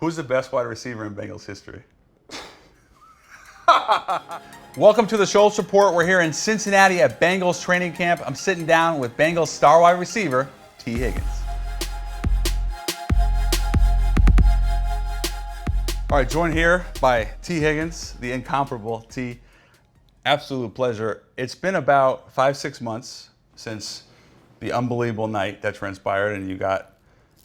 Who's the best wide receiver in Bengals history? Welcome to the Schultz Report. We're here in Cincinnati at Bengals training camp. I'm sitting down with Bengals star wide receiver, T. Higgins. All right, joined here by T. Higgins, the incomparable T. Absolute pleasure. It's been about 5-6 months since the unbelievable night that transpired and you got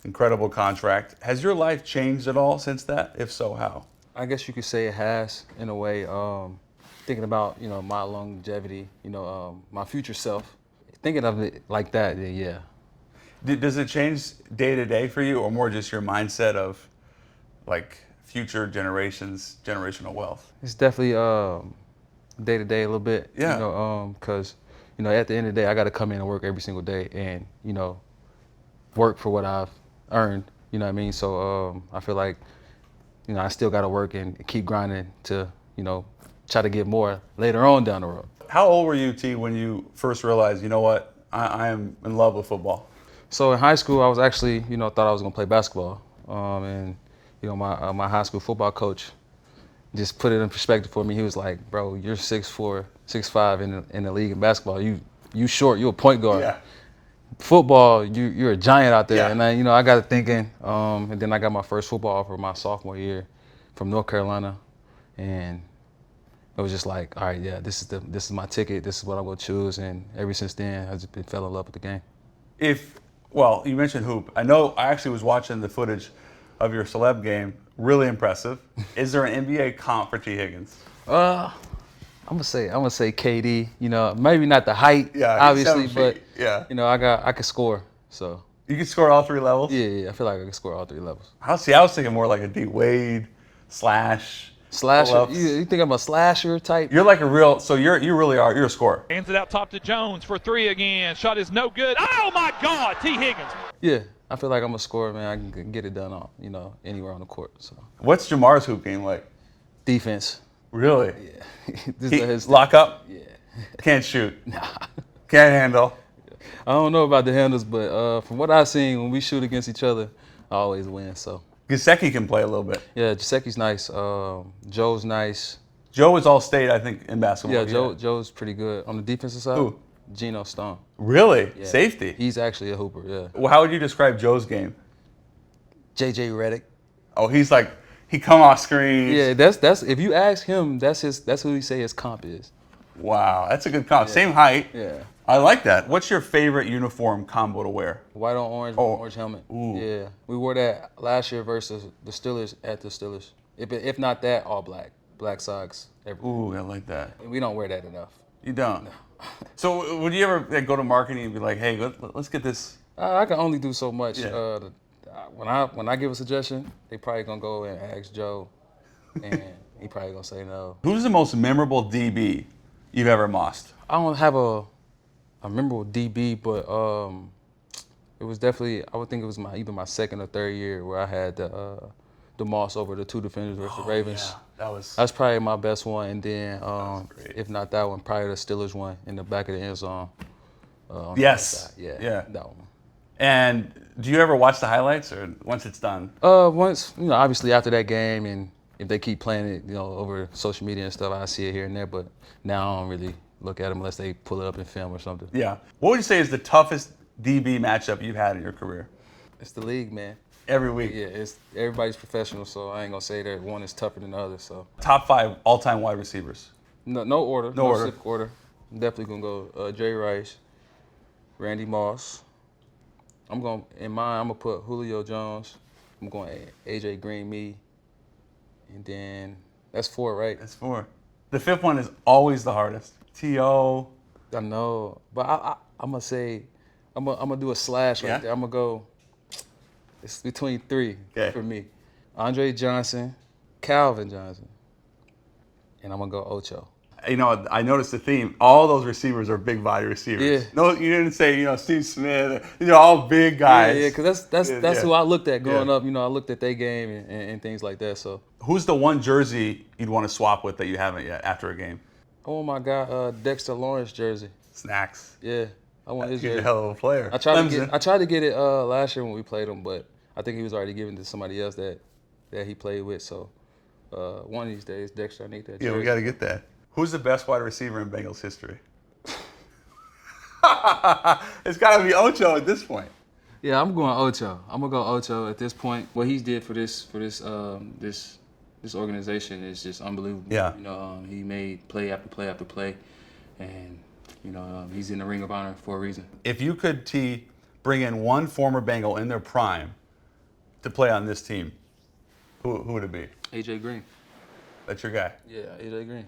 incredible contract. Has your life changed at all since that? If so, how? I guess you could say it has, in a way. Thinking about, my longevity, my future self. Thinking of it like that, yeah. Does it change day to day for you, or more just your mindset of like future generations, generational wealth? It's definitely day to day a little bit. Yeah. Because, at the end of the day, I got to come in and work every single day and, work for what I've earned. You know what I mean? So I feel like, I still got to work and keep grinding to, try to get more later on down the road. How old were you, T, when you first realized, you know what, I am in love with football? So in high school, I was actually, thought I was going to play basketball. My high school football coach just put it in perspective for me. He was like, bro, you're 6'4", 6'5" in the league in basketball. You short, you're a point guard. Yeah. Football, you're a giant out there. Yeah. And I got to thinking, and then I got my first football offer my sophomore year from North Carolina. And it was just like, all right, yeah, this is my ticket. This is what I'm going to choose. And ever since then, I just fell in love with the game. You mentioned hoop. I actually was watching the footage of your celeb game. Really impressive. Is there an NBA comp for T. Higgins? I'm gonna say KD. Maybe not the height, obviously, but yeah. I could score. So You can score all three levels? yeah, I feel like I can score all three levels. I was thinking more like a D Wade slash. Slasher? pull-ups. You think I'm a slasher type? You're like you're a scorer. Hands it out top to Jones for three again. Shot is no good. Oh my God, T. Higgins. Yeah, I feel like I'm a scorer, man. I can get it done on, anywhere on the court. So What's Jamar's hoop game like? defense. Really? Yeah. This is his Lock up? Yeah. Can't shoot. Can't handle. I don't know about the handles, but from what I've seen, when we shoot against each other, I always win. So Gesicki can play a little bit. yeah, Giuseppe's nice. Joe's nice. Joe is all state, I think, in basketball. Yeah, Joe's pretty good on the defensive side. Who? Geno Stone. Really? Yeah. Safety? He's actually a hooper. Yeah. Well, how would you describe Joe's game? JJ Redick. Oh, he's like, he come off screen. Yeah, that's if you ask him, that's who he say his comp is. Wow, that's a good comp. Same height. Yeah. I like that. What's your favorite uniform combo to wear? White on orange, with orange helmet. Ooh. Yeah, we wore that last year versus the Steelers at the Steelers. If not that, all black socks. Everything. Ooh, I like that. We don't wear that enough. You don't? So would you ever go to marketing and be like, hey, let's get this? I can only do so much. Yeah. When I give a suggestion, they probably gonna go and ask Joe, and he probably gonna say no. Who's the most memorable DB you've ever mossed? I don't have a memorable DB, but it was definitely, I would think it was either my second or third year where I had the moss over the two defenders versus the Ravens. Yeah, That's probably my best one, and then if not that one, probably the Steelers one in the back of the end zone. On the Yes. right side. Yeah. That one. And do you ever watch the highlights, or once it's done? Once, obviously after that game, and if they keep playing it, over social media and stuff, I see it here and there. But now I don't really look at them unless they pull it up in film or something. Yeah. What would you say is the toughest DB matchup you've had in your career? It's the league, man. Every week. Yeah, everybody's professional, so I ain't gonna say that one is tougher than the other. So Top 5 all-time wide receivers. no order, No order. specific order. I'm definitely gonna go Jay Rice, Randy Moss. I'm gonna put Julio Jones. I'm going AJ Green, me, and then that's 4, right? That's 4. The 5th one is always the hardest. T.O. I know, but I'm gonna say I'm gonna do a slash Yeah? right there. I'm gonna go. It's between 3 Okay. for me: Andre Johnson, Calvin Johnson, and I'm gonna go Ocho. I noticed the theme. All those receivers are big body receivers. Yeah. No, you didn't say, Steve Smith. All big guys. Yeah, because that's Yeah. who I looked at growing Yeah. up. I looked at their game and things like that. So, Who's the one jersey you'd want to swap with that you haven't yet after a game? oh my God, Dexter Lawrence jersey. Snacks. Yeah, I want his He's a jersey. hell of a player. I tried to get it last year when we played him, but I think he was already given to somebody else that that he played with. So one of these days, Dexter, I need that. Yeah, we jersey. got to get that. Who's the best wide receiver in Bengals history? It's got to be Ocho at this point. Yeah, I'm going Ocho. I'm gonna go Ocho at this point. What he's did for this organization is just unbelievable. Yeah. You know, he made play after play after play, and you know, he's in the Ring of Honor for a reason. If you could, bring in one former Bengal in their prime to play on this team, who would it be? AJ Green. That's your guy. Yeah, AJ Green.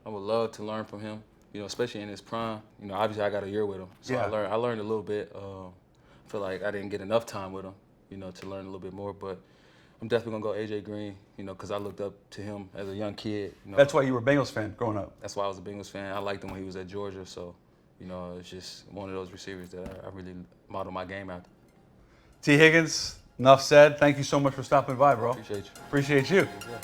I would love to learn from him. You know, especially in his prime. You know, obviously I got a year with him, so Yeah. I learned a little bit. I feel like I didn't get enough time with him, you know, to learn a little bit more. But I'm definitely gonna go AJ Green, you know, because I looked up to him as a young kid. You know, That's why you were a Bengals fan growing up. that's why I was a Bengals fan. I liked him when he was at Georgia, so you know, it's just one of those receivers that I really model my game after. T. Higgins, enough said. Thank you so much for stopping by, bro. Appreciate you. Appreciate you. Yeah.